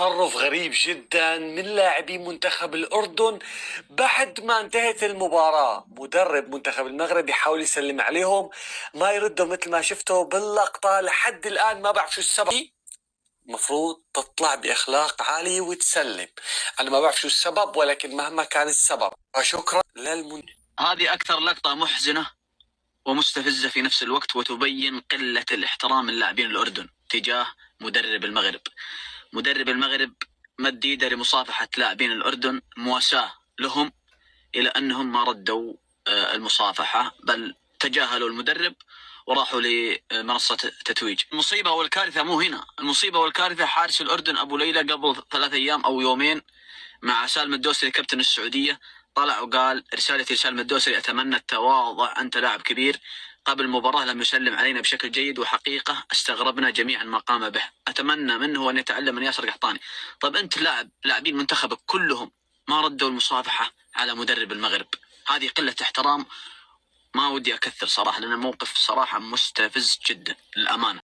تصرف غريب جدا من لاعبي منتخب الأردن بعد ما انتهت المباراة. مدرب منتخب المغرب يحاول يسلم عليهم، ما يردوا مثل ما شفتوا باللقطة. لحد الآن ما بعرف شو السبب. مفروض تطلع بأخلاق عالية وتسلم. أنا ما بعرف شو السبب، ولكن مهما كان السبب شكرا هذه أكثر لقطة محزنة ومستفزة في نفس الوقت، وتبين قلة الاحترام من لاعبين الأردن تجاه مدرب المغرب. مدرب المغرب مد يده لمصافحة لاعبين الأردن، مواساة لهم، إلى أنهم ما ردوا المصافحة، بل تجاهلوا المدرب وراحوا لمنصة تتويج. المصيبة والكارثة مو هنا، المصيبة والكارثة حارس الأردن أبو ليلى قبل 3 أيام أو يومين مع سالم الدوسري كابتن السعودية طلع وقال: رسالتي لسالم الدوسري أتمنى التواضع، أنت لاعب كبير، قبل المباراة لم يسلم علينا بشكل جيد، وحقيقة استغربنا جميعا ما قام به، أتمنى منه أن يتعلم من ياسر قحطاني. طيب أنت لاعبين منتخبك كلهم ما ردوا المصافحة على مدرب المغرب، هذه قلة احترام. ما ودي أكثر صراحة، لأن موقف صراحة مستفز جدا للأمانة.